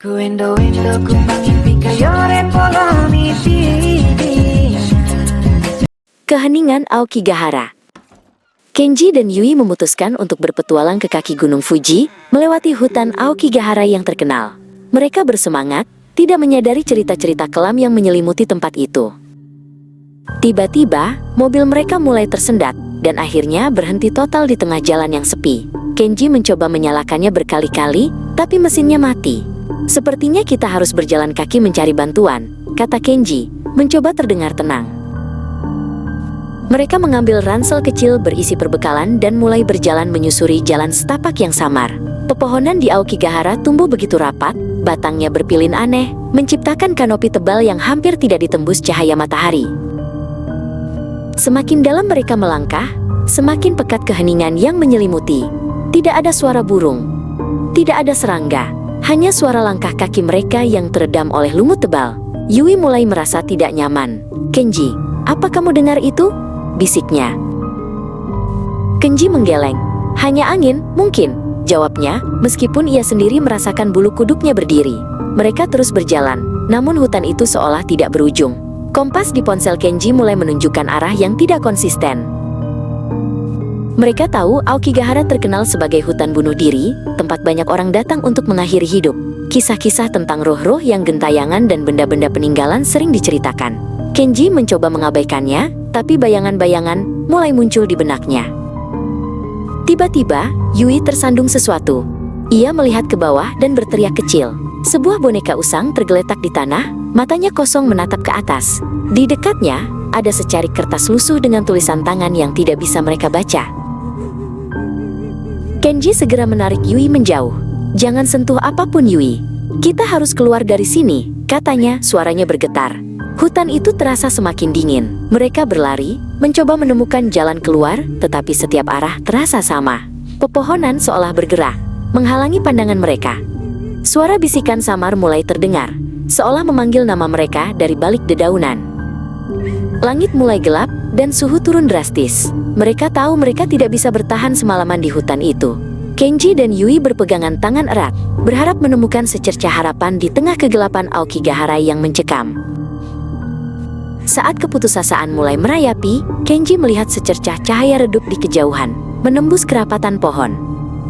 Kuendo-endo kumangimpi kayore polami tidi. Keheningan Aokigahara. Kenji dan Yui memutuskan untuk berpetualang ke kaki Gunung Fuji, melewati hutan Aokigahara yang terkenal. Mereka bersemangat, tidak menyadari cerita-cerita kelam yang menyelimuti tempat itu. Tiba-tiba, mobil mereka mulai tersendat, dan akhirnya berhenti total di tengah jalan yang sepi. Kenji mencoba menyalakannya berkali-kali, tapi mesinnya mati. Sepertinya kita harus berjalan kaki mencari bantuan, kata Kenji, mencoba terdengar tenang. Mereka mengambil ransel kecil berisi perbekalan dan mulai berjalan menyusuri jalan setapak yang samar. Pepohonan di Aokigahara tumbuh begitu rapat, batangnya berpilin aneh, menciptakan kanopi tebal yang hampir tidak ditembus cahaya matahari. Semakin dalam mereka melangkah, semakin pekat keheningan yang menyelimuti. Tidak ada suara burung, tidak ada serangga, hanya suara langkah kaki mereka yang teredam oleh lumut tebal. Yui mulai merasa tidak nyaman. "Kenji, apa kamu dengar itu?" bisiknya. Kenji menggeleng. "Hanya angin, mungkin," jawabnya, meskipun ia sendiri merasakan bulu kuduknya berdiri. Mereka terus berjalan, namun hutan itu seolah tidak berujung. Kompas di ponsel Kenji mulai menunjukkan arah yang tidak konsisten. Mereka tahu Aokigahara terkenal sebagai hutan bunuh diri, tempat banyak orang datang untuk mengakhiri hidup. Kisah-kisah tentang roh-roh yang gentayangan dan benda-benda peninggalan sering diceritakan. Kenji mencoba mengabaikannya, tapi bayangan-bayangan mulai muncul di benaknya. Tiba-tiba, Yui tersandung sesuatu. Ia melihat ke bawah dan berteriak kecil. Sebuah boneka usang tergeletak di tanah, matanya kosong menatap ke atas. Di dekatnya, ada secarik kertas lusuh dengan tulisan tangan yang tidak bisa mereka baca. Kenji segera menarik Yui menjauh. "Jangan sentuh apapun, Yui. Kita harus keluar dari sini," katanya, suaranya bergetar. Hutan itu terasa semakin dingin. Mereka berlari, mencoba menemukan jalan keluar, tetapi setiap arah terasa sama. Pepohonan seolah bergerak, menghalangi pandangan mereka. Suara bisikan samar mulai terdengar, seolah memanggil nama mereka dari balik dedaunan. Langit mulai gelap, dan suhu turun drastis. Mereka tahu mereka tidak bisa bertahan semalaman di hutan itu. Kenji dan Yui berpegangan tangan erat, berharap menemukan secercah harapan di tengah kegelapan Aokigahara yang mencekam. Saat keputusasaan mulai merayapi, Kenji melihat secercah cahaya redup di kejauhan, menembus kerapatan pohon.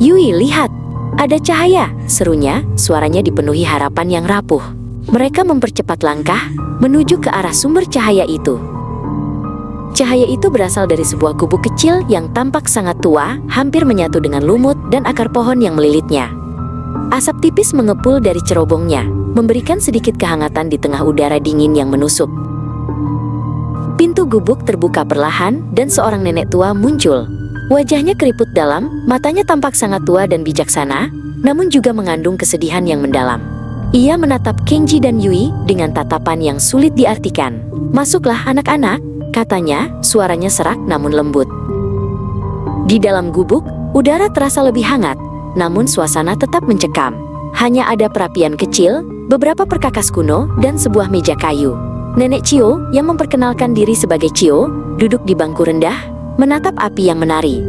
"Yui, lihat! Ada cahaya!" serunya, suaranya dipenuhi harapan yang rapuh. Mereka mempercepat langkah, menuju ke arah sumber cahaya itu. Cahaya itu berasal dari sebuah gubuk kecil yang tampak sangat tua, hampir menyatu dengan lumut dan akar pohon yang melilitnya. Asap tipis mengepul dari cerobongnya, memberikan sedikit kehangatan di tengah udara dingin yang menusuk. Pintu gubuk terbuka perlahan, dan seorang nenek tua muncul. Wajahnya keriput dalam, matanya tampak sangat tua dan bijaksana, namun juga mengandung kesedihan yang mendalam. Ia menatap Kenji dan Yui dengan tatapan yang sulit diartikan. "Masuklah anak-anak," katanya, suaranya serak namun lembut. Di dalam gubuk, udara terasa lebih hangat, namun suasana tetap mencekam. Hanya ada perapian kecil, beberapa perkakas kuno, dan sebuah meja kayu. Nenek Chio, yang memperkenalkan diri sebagai Chio, duduk di bangku rendah, menatap api yang menari.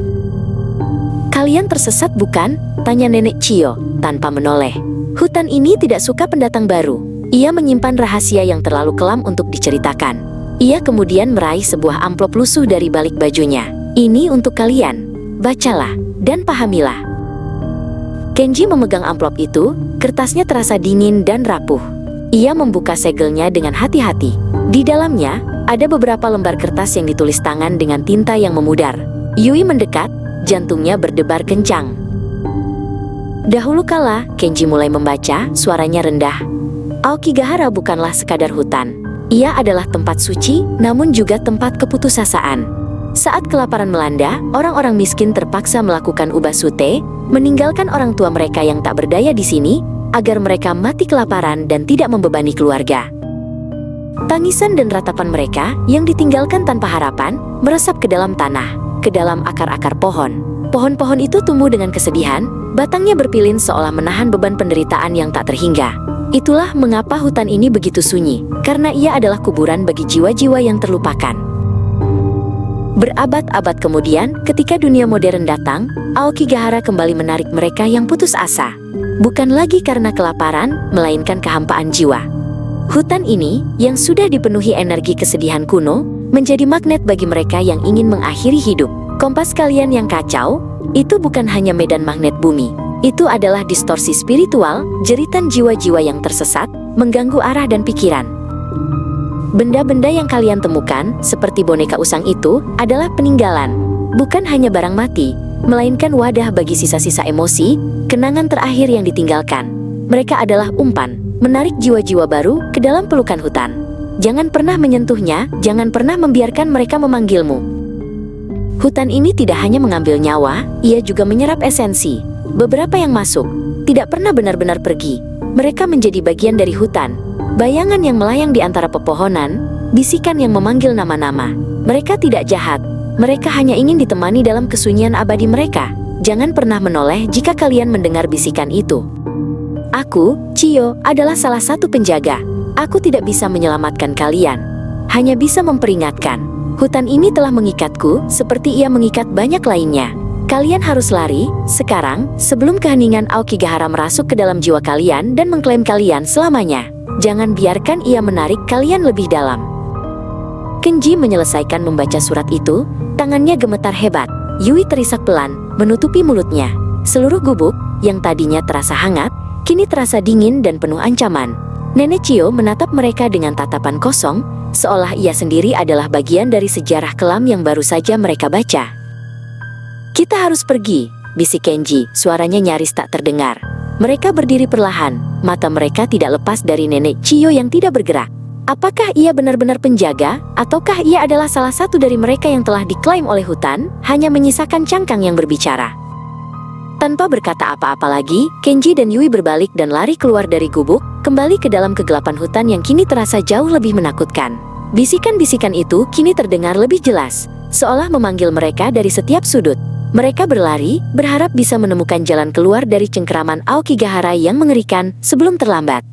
"Kalian tersesat bukan?" tanya Nenek Chio, tanpa menoleh. Hutan ini tidak suka pendatang baru. Ia menyimpan rahasia yang terlalu kelam untuk diceritakan. Ia kemudian meraih sebuah amplop lusuh dari balik bajunya. "Ini untuk kalian. Bacalah, dan pahamilah." Kenji memegang amplop itu, kertasnya terasa dingin dan rapuh. Ia membuka segelnya dengan hati-hati. Di dalamnya, ada beberapa lembar kertas yang ditulis tangan dengan tinta yang memudar. Yui mendekat, jantungnya berdebar kencang. Dahulu kala, Kenji mulai membaca, suaranya rendah. Aokigahara bukanlah sekadar hutan. Ia adalah tempat suci, namun juga tempat keputusasaan. Saat kelaparan melanda, orang-orang miskin terpaksa melakukan ubasute, meninggalkan orang tua mereka yang tak berdaya di sini, agar mereka mati kelaparan dan tidak membebani keluarga. Tangisan dan ratapan mereka yang ditinggalkan tanpa harapan meresap ke dalam tanah, ke dalam akar-akar pohon. Pohon-pohon itu tumbuh dengan kesedihan, batangnya berpilin seolah menahan beban penderitaan yang tak terhingga. Itulah mengapa hutan ini begitu sunyi, karena ia adalah kuburan bagi jiwa-jiwa yang terlupakan. Berabad-abad kemudian, ketika dunia modern datang, Aokigahara kembali menarik mereka yang putus asa. Bukan lagi karena kelaparan, melainkan kehampaan jiwa. Hutan ini, yang sudah dipenuhi energi kesedihan kuno, menjadi magnet bagi mereka yang ingin mengakhiri hidup. Kompas kalian yang kacau, itu bukan hanya medan magnet bumi. Itu adalah distorsi spiritual, jeritan jiwa-jiwa yang tersesat, mengganggu arah dan pikiran. Benda-benda yang kalian temukan, seperti boneka usang itu, adalah peninggalan. Bukan hanya barang mati, melainkan wadah bagi sisa-sisa emosi, kenangan terakhir yang ditinggalkan. Mereka adalah umpan, menarik jiwa-jiwa baru ke dalam pelukan hutan. Jangan pernah menyentuhnya, jangan pernah membiarkan mereka memanggilmu. Hutan ini tidak hanya mengambil nyawa, ia juga menyerap esensi. Beberapa yang masuk, tidak pernah benar-benar pergi. Mereka menjadi bagian dari hutan. Bayangan yang melayang di antara pepohonan, bisikan yang memanggil nama-nama. Mereka tidak jahat. Mereka hanya ingin ditemani dalam kesunyian abadi mereka. Jangan pernah menoleh jika kalian mendengar bisikan itu. Aku, Cio, adalah salah satu penjaga. Aku tidak bisa menyelamatkan kalian. Hanya bisa memperingatkan. Hutan ini telah mengikatku, seperti ia mengikat banyak lainnya. Kalian harus lari, sekarang, sebelum keheningan Aokigahara merasuk ke dalam jiwa kalian dan mengklaim kalian selamanya. Jangan biarkan ia menarik kalian lebih dalam. Kenji menyelesaikan membaca surat itu, tangannya gemetar hebat. Yui terisak pelan, menutupi mulutnya. Seluruh gubuk, yang tadinya terasa hangat, kini terasa dingin dan penuh ancaman. Nenek Cio menatap mereka dengan tatapan kosong, seolah ia sendiri adalah bagian dari sejarah kelam yang baru saja mereka baca. Kita harus pergi, bisik Kenji, suaranya nyaris tak terdengar. Mereka berdiri perlahan, mata mereka tidak lepas dari nenek Cio yang tidak bergerak. Apakah ia benar-benar penjaga, ataukah ia adalah salah satu dari mereka yang telah diklaim oleh hutan, hanya menyisakan cangkang yang berbicara? Tanpa berkata apa-apa lagi, Kenji dan Yui berbalik dan lari keluar dari gubuk, kembali ke dalam kegelapan hutan yang kini terasa jauh lebih menakutkan. Bisikan-bisikan itu kini terdengar lebih jelas, seolah memanggil mereka dari setiap sudut. Mereka berlari, berharap bisa menemukan jalan keluar dari cengkeraman Aokigahara yang mengerikan sebelum terlambat.